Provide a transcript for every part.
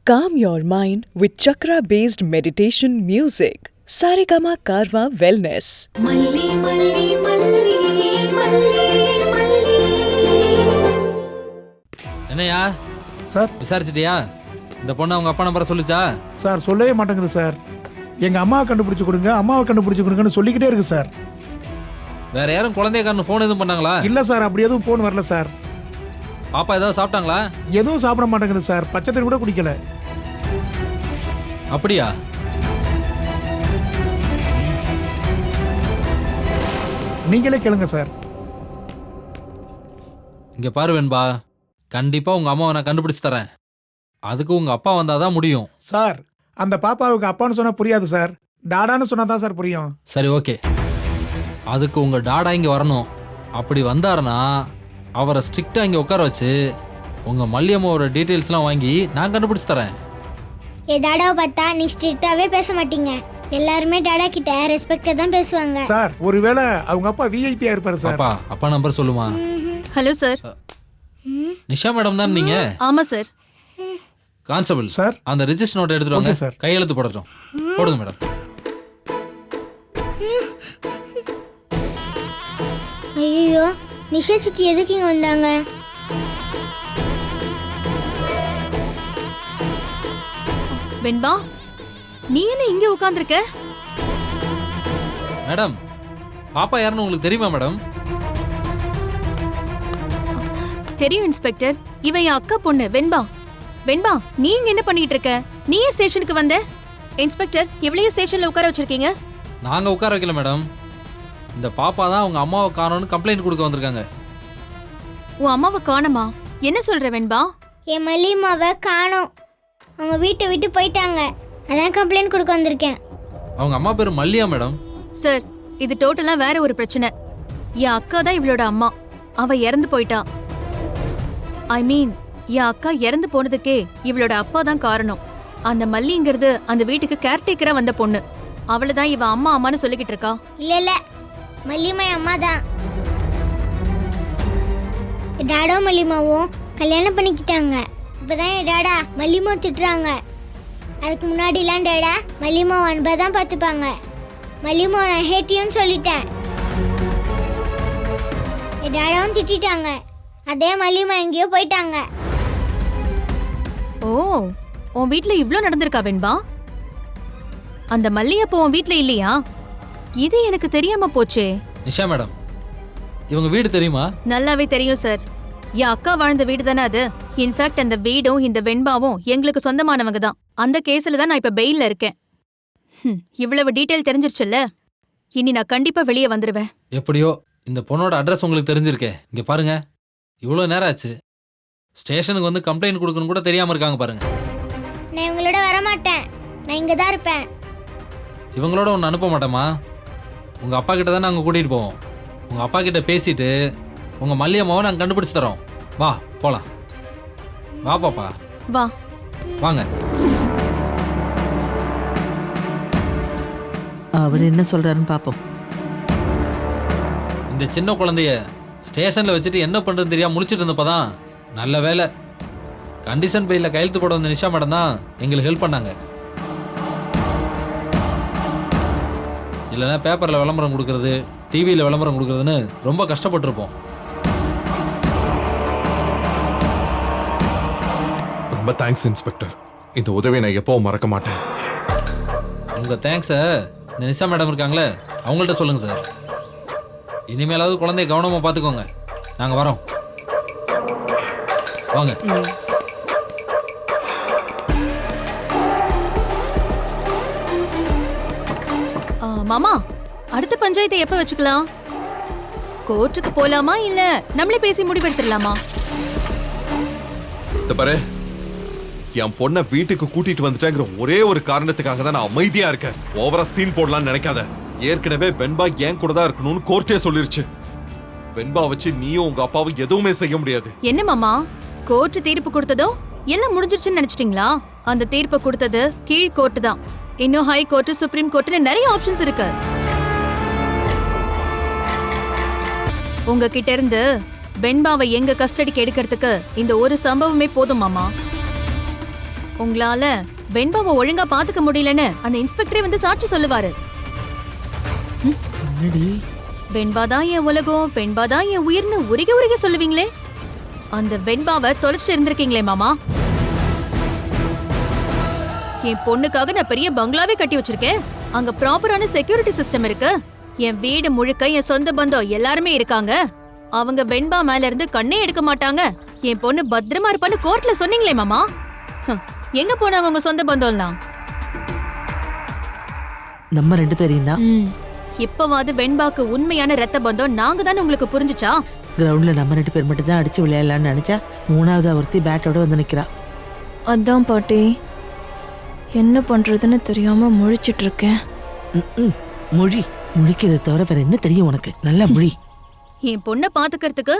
Calm your mind with chakra-based meditation music. Saregama Karwa Wellness. மல்லி மல்லி மல்லி மல்லி மல்லி. என்னையா சார் விசாரிச்சிட்டியா? இந்த பொண்ணு அவங்க அப்பா நம்பரை சொல்லுச்சா? சார் சொல்லவே மாட்டேங்குது சார். எங்கள் அம்மாவை கண்டுபிடிச்சி கொடுங்க, அம்மாவை கண்டுபிடிச்சி கொடுங்கன்னு சொல்லிக்கிட்டே இருக்கு சார். வேற யாரும் குழந்தைக்காரனு ஃபோன் எதுவும் பண்ணாங்களா? இல்லை சார், அப்படி எதுவும் ஃபோன் வரல சார். பாப்பா ஏதாவது சாப்பிட்டாங்களா? எதுவும் சாப்பிட மாட்டேங்குது சார். பச்சை தண்ணி கூட குடிக்கல. அப்படியா? நீங்களே கேளுங்க சார். இங்க பாரு வெண்பா, கண்டிப்பா உங்க அம்மாவை நான் கண்டுபிடிச்சு தரேன். அதுக்கு உங்க அப்பா வந்தாதான் முடியும். சார், அந்த பாப்பாவுக்கு அப்பான்னு சொன்னா புரியாது சார். டாடான்னு சொன்னா தான் சார் புரியும். சரி, ஓகே. அதுக்கு உங்க டாடா இங்க வரணும். அப்படி வந்தாருன்னா அவரை ஸ்ட்ரிக்டா இங்க உட்கார வச்சு உங்க மல்லியம்மாவோட டீட்டெயில்ஸ்லாம் வாங்கி நான் கண்டுபிடிச்சு தரேன். டாடாவை பார்த்தா நீ ஸ்ட்ரிக்டாவே பேச மாட்டீங்க. எல்லாருமே டாடா கிட்ட ரெஸ்பெக்டா தான் பேசுவாங்க. சார், ஒருவேளை அவங்க அப்பா விஐபியா இருப்பாரு சார். அப்பா நம்பர் சொல்லுமா? Hello sir. நிஷா மேடம் தான் நீங்க? ஆமா சார். கான்ஸ்டபிள் சார், அந்த ரிஜிஸ்டர் நோட் எடுத்துட்டு வாங்க ஓகே சார். கையெழுத்து போடட்டும். போடுங்க மேடம். ஐயோ, நிஷா சித்தி எதுக்கு இங்க வந்தாங்க? வெண்பா, நீ என்ன இங்க உட்கார்ந்திருக்க? மேடம், பாப்பா யாருன்னு உங்களுக்கு தெரியுமா மேடம்? தெரியும் இன்ஸ்பெக்டர். இவ என் அக்கா பொண்ணு வெண்பா. வெண்பா, நீ இங்க என்ன பண்ணிட்டு இருக்க? நீ ஏன் ஸ்டேஷனுக்கு வந்த? இன்ஸ்பெக்டர், இவளையும் ஸ்டேஷன்ல உட்கார வச்சிருக்கீங்க. நாங்க உட்கார வைக்கல மேடம். இந்த பாப்பா தான் உங்க அம்மாவை காணோம்னு கம்ப்ளைண்ட் கொடுக்க வந்திருக்காங்க. உன் அம்மாவை காணோமா? என்ன சொல்ற வெண்பா? என் மல்லிமாவை காணோம். அவங்க வீட்டை விட்டு போயிட்டாங்க. அதான் கம்ப்ளைண்ட் கொடுக்க வந்திருக்கேன். அவங்க அம்மா பேரு மல்லியா மேடம்? சார், இது டோட்டலா வேற ஒரு பிரச்சனை. என் அக்கா தான் இவளோட அம்மா. அவ இறந்து போயிட்டா. ஐ மீன், என் அக்கா இறந்து போனதுக்கே இவளோட அப்பா தான் காரணம். அந்த மல்லிங்கிறது அந்த வீட்டுக்கு கேர்டேக்கரா வந்த பொண்ணு. அவளை தான் இவ அம்மா அம்மான்னு சொல்லிக்கிட்டு இருக்கா. இல்ல, மல்லிமா அம்மா தான். டாடா மல்லிமாவும் கல்யாணம் பண்ணிக்கிட்டாங்க. இப்பதான் என் டாடா மல்லிமா திட்டுறாங்க. அதுக்கு முன்னாடிலாம் டாடா மல்லிமா அன்பா தான் பார்த்துப்பாங்க. மல்லிமா நான் ஹேட்டியும் சொல்லிட்டேன். என் டாடாவும் திட்டாங்க. அதே மல்லிமா எங்கேயோ போயிட்டாங்க. ஓ, உன் வீட்ல இவ்ளோ நடந்திருக்கா வெண்பா? அந்த மல்லி அப்போ உன் வீட்ல இல்லையா? இது எனக்கு தெரியாம போச்சே. நிஷா மேடம், இவங்க வீடு தெரியுமா? நல்லாவே தெரியும் சார். என் அக்கா வாழ்ந்த வீடு தானே அது. இன்ஃபேக்ட் அந்த வீடும் இந்த வெண்பாவும் எங்களுக்கு சொந்தமானவங்க தான். அந்த கேஸ்ல தான் நான் இப்ப பெயில்ல இருக்கேன். இவ்வளவு டீடைல் தெரிஞ்சிருச்சுல்ல, இனி நான் கண்டிப்பா வெளியே வந்துருவேன். எப்படியோ இந்த பொண்ணோட அட்ரஸ் உங்களுக்கு தெரிஞ்சிருக்கே. இங்க பாருங்க, இவ்வளோ நேரம் ஆச்சு. ஸ்டேஷனுக்கு வந்து கம்ப்ளைண்ட் கொடுக்கணும் கூட தெரியாம இருக்காங்க பாருங்க. நான் இவங்களோட வரமாட்டேன். நான் இங்க தான் இருப்பேன். இவங்களோட ஒன்று அனுப்ப மாட்டேமா. உங்க அப்பா கிட்ட தான் நாங்கள் கூட்டிட்டு போவோம். உங்க அப்பா கிட்ட பேசிட்டு உங்க மல்லியம்மாவை நாங்கள் கண்டுபிடிச்சு தரோம். வா போலாம். வா பாப்பா, வா. வாங்க. அவர் என்ன சொல்றாருன்னு பாப்போம். இந்த சின்ன குழந்தைய ஸ்டேஷன்ல வச்சுட்டு என்ன பண்றதுன்னு தெரியாம முழிச்சிட்டு இருந்தப்பதான் நல்ல வேலை கண்டிஷன் பெயில கையெழுத்து போட வந்த நிஷா மேடம் தான் எங்களுக்கு ஹெல்ப் பண்ணாங்க. இல்லைன்னா பேப்பர்ல விளம்பரம் கொடுக்கறது, டிவியில விளம்பரம் கொடுக்கறதுன்னு ரொம்ப கஷ்டப்பட்டிருப்போம். ரொம்ப தேங்க்ஸ் இன்ஸ்பெக்டர். இந்த உதவியை நான் எப்பவும் மறக்க மாட்டேன். உங்க தேங்க்ஸை இந்த நிஷா மேடம் இருக்காங்களே அவங்கள்ட்ட சொல்லுங்க சார். இனிமேலாவது குழந்தைய கவனமா பார்த்துக்கோங்க. நாங்க வரோம். வாங்க. மாமா, அடுத்த பஞ்சாயத்தை எப்ப வச்சுக்கலாம்? கோர்ட்டுக்கு போலாமா இல்ல நம்மளே பேசி முடிவெடுத்துடலாமா? பாரு, என் பொண்ணை வீட்டுக்கு கூட்டிட்டு வந்துட்டேங்கிற ஒரே ஒரு காரணத்துக்காக தான் நான் அமைதியா இருக்கேன். ஓவரா சீன் போடலாம்னு நினைக்காத. ஏற்கனவே வெண்பா ஏன் கூட தான் இருக்கணும்னு கோர்ட்டே சொல்லிருச்சு. வெண்பா வச்சு நீயும் உங்க அப்பாவும் எதுவுமே செய்ய முடியாது. என்ன மாமா, கோர்ட் தீர்ப்பு கொடுத்ததோ எல்லாம் முடிஞ்சிருச்சுன்னு நினைச்சிட்டீங்களா? அந்த தீர்ப்பு கொடுத்தது கீழ் கோர்ட் தான். இன்னும் ஹை கோர்ட், சுப்ரீம் கோர்ட்னு நிறைய ஆப்ஷன்ஸ் இருக்கு. உங்ககிட்ட இருந்து வெண்பாவை எங்க கஸ்டடிக்கு எடுக்கிறதுக்கு இந்த ஒரு சம்பவமே போதும் மாமா. உங்களால வெண்பாவை ஒழுங்கா பாத்துக்க முடியலன்னு அந்த இன்ஸ்பெக்டரே வந்து சாட்சி சொல்லுவாரு. என்னடி வெண்பாதான் என் உலகம், வெண்பாதான் என் உயிர்னு உருகி உருகி சொல்லுவீங்களே, அந்த வெண்பாவை தொலைச்சிட்டு இருந்திருக்கீங்களே மாமா. என் பொண்ணுக்காக நான் பெரிய பங்களாவே கட்டி வச்சிருக்கேன். அங்க ப்ராப்பரான செக்யூரிட்டி சிஸ்டம் இருக்கு. என் வீடு முழுக்க என் சொந்த பந்தம் எல்லாருமே இருக்காங்க. அவங்க வெண்பா மேல இருந்து கண்ணே எடுக்க மாட்டாங்க. என் பொண்ணு பத்திரமா இருப்பான்னு கோர்ட்ல சொன்னீங்களே மாமா. எங்க போனாங்க உங்க சொந்த பந்தம்லாம்? நம்ம 2 பேரையும் தான். இப்பவாது வெண்பாக்கு உண்மையான ரத்த பந்தம் நாங்க தானே உங்களுக்கு புரிஞ்சுச்சா? கிரவுண்ட்ல நம்ம 2 பேர் மட்டும் தான் அடிச்சு விளையாடலாம்னு நினைச்சா 3வது ஒருத்தி பேட்டோட வந்து நிக்கிறா. அதான் பாட்டி, என்ன பண்றதுன்னு தெரியாம முழிச்சிட்டு இருக்கேன். மொழி முழிக்கிறத தவிர வேற என்ன தெரியும் உனக்கு? நல்லா மொழி. என் பொண்ணை பாத்துக்கிறதுக்கு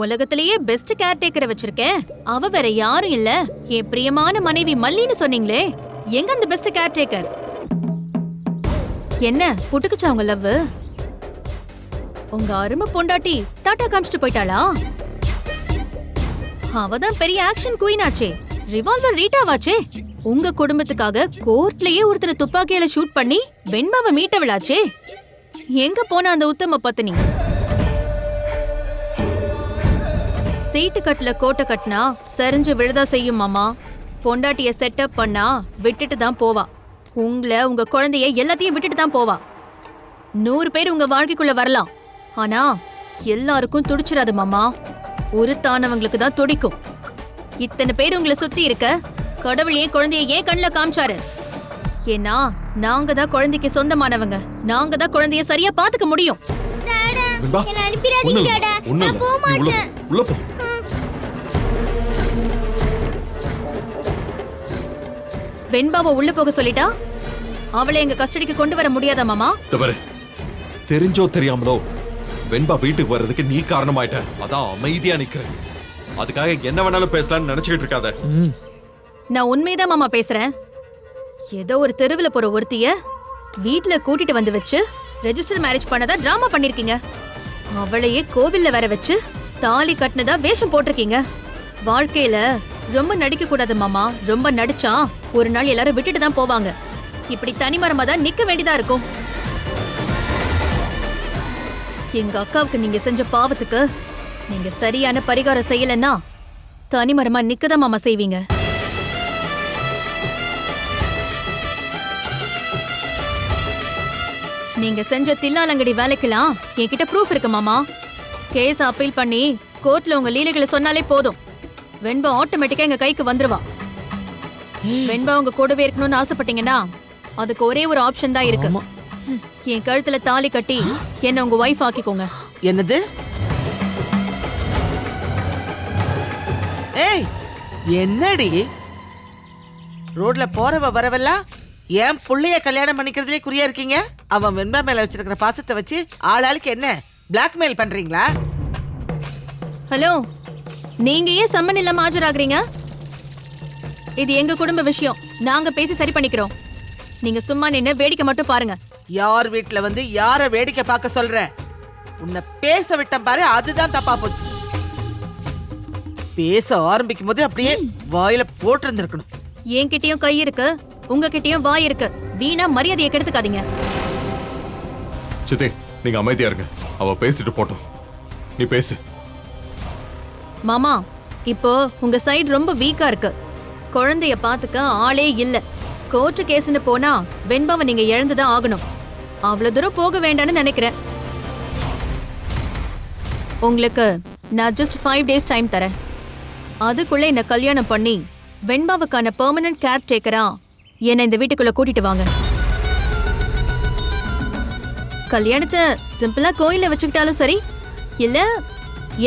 உலகத்திலேயே பெஸ்ட் கேர்டேக்கரை வச்சிருக்கேன். அவ வேற யாரும் இல்ல, என் பிரியமான மனைவி மல்லின்னு சொன்னீங்களே, எங்க அந்த பெஸ்ட் கேர்டேக்கர்? என்ன புட்டுக்குச்சா உங்க லவ்? உங்க அருமை பொண்டாட்டி டாட்டா காமிச்சிட்டு போயிட்டாளா? அவதான் பெரிய ஆக்ஷன் குயின் ஆச்சே, ரிவால்வர் ரீட்டாவாச்சே. உங்க குடும்பத்துக்காக கோர்ட்லயே ஒருத்தரை துப்பாக்கியால ஷூட் பண்ணி வெண்பாவை மீட்டவளாச்சே. எங்க போன அந்த உத்தம பத்தினி? சீட்டு கட்டுல கோட்டை கட்டினா சரிஞ்சு விழுதா செய்யும் மாமா. பொண்டாட்டிய செட்டப் பண்ணா விட்டுட்டு தான் போவா. உங்களை உங்க குழந்தைய எல்லாத்தையும் விட்டுட்டு தான் போவா. 100 பேர் உங்க வாழ்க்கைக்குள்ள வரலாம், ஆனா எல்லாருக்கும் துடிச்சிடாது மாமா. உருத்தானவங்களுக்கு தான் துடிக்கும். இத்தனை பேர் உங்களை சுத்தி இருக்க கடவுள் ஏன் குழந்தைய ஏன் கண்ணுல காமிச்சாரு? ஏன்னா நாங்க தான் குழந்தைக்கு சொந்தமானவங்க. நாங்க தான் குழந்தைய சரியா பாத்துக்க முடியும். வெண்பா, என்ன அனுப்பிடாதீங்க ஒண்ணும் இல்ல, டாடா. ஒண்ணும் நான் இல்ல. போக நீ மாட்டேன். உள்ள போ. வெண்பாவை உள்ள போக சொல்லிட்டா அவளை எங்க கஸ்டடிக்கு கொண்டு வர முடியாதா மாமா? தவறு. தெரிஞ்சோ தெரியாமலோ வெண்பா வீட்டுக்கு வர்றதுக்கு நீ காரணமாயிட்ட. அதான் அமைதியா நிக்கிறேன். அதுக்காக என்ன வேணாலும் பேசலாம்னு நினைச்சுக்கிட்டு இருக்காத. நான் உண்மைதான் மாமா பேசுறேன். ஏதோ ஒரு தெருவுல போற ஒருத்திய வீட்ல கூட்டிட்டு வந்து வச்சு ரெஜிஸ்டர் மேரேஜ் பண்ணதா டிராமா பண்ணிருக்கீங்க. அவளையே கோவில்ல வர வச்சு தாலி கட்டினதா வேஷம் போட்டிருக்கீங்க. வாழ்க்கையில ரொம்ப நடிக்க கூடாது மாமா. ரொம்ப நடிச்சா ஒரு நாள் எல்லாரும் விட்டுட்டு தான் போவாங்க. இப்படி தனிமரமா தான் நிக்க வேண்டியதா இருக்கும். எங்க அக்காவுக்கு நீங்க செஞ்ச பாவத்துக்கு நீங்க சரியான பரிகாரம் செய்யலன்னா தனிமரமா நிக்கதான் மாமா செய்வீங்க. நீங்க செஞ்ச தில்லாலங்கடி வேலைக்கெல்லாம் என்கிட்ட ப்ரூஃப் இருக்கு மாமா. கேஸ் அப்பீல் பண்ணி கோர்ட்ல உங்க லீலைகளை சொன்னாலே போதும். வெண்பா ஆட்டோமேட்டிக்கா எங்க கைக்கு வந்துருவா. வெண்பா உங்க கூடவே இருக்கணும்னு ஆசைப்பட்டீங்கன்னா அதுக்கு ஒரே ஒரு ஆப்ஷன் தான் இருக்கு. என் கழுத்துல தாலி கட்டி என்ன உங்க வைஃப் ஆக்கிக்கோங்க. என்னது? ஏய், என்னடி ரோட்ல போறவ வரவெல்லாம் ஏன் புள்ளைய கல்யாணம் பண்ணிக்கிறதுலே குறியா இருக்கீங்க? அவன் வெண்பா மேல வச்சிருக்கிற பாசத்தை வச்சு ஆளாளுக்கு என்ன பிளாக்மெயில் பண்றீங்களா? ஹலோ, நீங்க ஏன் சம்மன் இல்லாம ஆஜராகிறீங்க? இது எங்க குடும்ப விஷயம். நாங்க பேசி சரி பண்ணிக்கிறோம். நீங்க சும்மா நின்னு வேடிக்கை மட்டும் பாருங்க. யார் வீட்டுல வந்து யார வேடிக்கை பார்க்க சொல்ற? உன்னை பேச விட்டம் பாரு, அதுதான் தப்பா போச்சு. பேச ஆரம்பிக்கும் போது அப்படியே வாயில போட்டு இருந்திருக்கணும். என்கிட்டயும் கை இருக்கு, உங்ககிட்டயும் வாய் இருக்கு. வீணா மரியாதையை கெடுத்துக்காதீங்க. சித்தி, நீங்க அமைதியா இருங்க. அவ பேசிட்டு போட்டோம். நீ பேசு. மாமா, இப்போ உங்க சைடு ரொம்ப வீக்கா இருக்கு. குழந்தைய பாத்துக்க ஆளே இல்ல. கோர்ட்டு கேஸ்னு போனா வெண்பாவை நீங்க இழந்துதான் ஆகணும். அவ்வளவு தூரம் போக வேண்டாம்னு நினைக்கிறேன். உங்களுக்கு நான் ஜஸ்ட் 5 days டைம் தரேன். அதுக்குள்ள என்ன கல்யாணம் பண்ணி வெண்பாவுக்கான பெர்மனன்ட் கேர் டேக்கரா என்னை இந்த வீட்டுக்குள்ள கூட்டிட்டு வாங்க. கல்யாணத்தை சிம்பிளா கோயில்ல வச்சுக்கிட்டாலும் சரி, இல்ல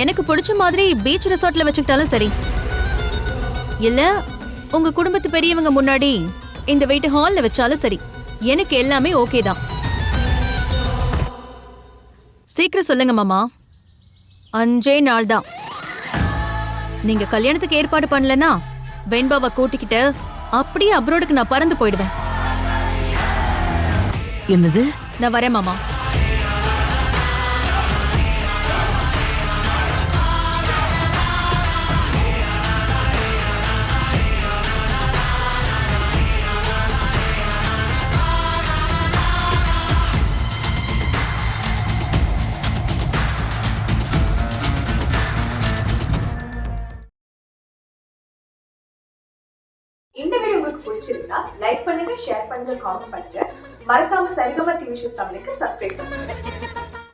எனக்கு பிடிச்ச மாதிரி பீச் ரெசார்ட்ல வச்சுக்கிட்டாலும் சரி, இல்ல உங்க குடும்பத்து பெரியவங்க முன்னாடி இந்த வீட்டு ஹால்ல வச்சாலும் சரி, எனக்கு எல்லாமே ஓகே தான். சீக்கிரம் சொல்லுங்க மாமா. 5 நாள் தான். நீங்க கல்யாணத்துக்கு ஏற்பாடு பண்ணலனா வெண்பாவை கூட்டிக்கிட்டு அப்படியே அப்ரோடுக்கு நான் பறந்து போயிடுவேன். என்னது? நான் வரேன் மாமா. இந்த வீடியோ உங்களுக்கு பிடிச்சிருந்தா லைக் பண்ணுங்க, ஷேர் பண்ணுங்க, காமெண்ட் பண்ணுங்க. மறக்காம சரிகமா டிவி ஷோஸ் தமிழுக்கு சப்ஸ்கிரைப் பண்ணுங்க.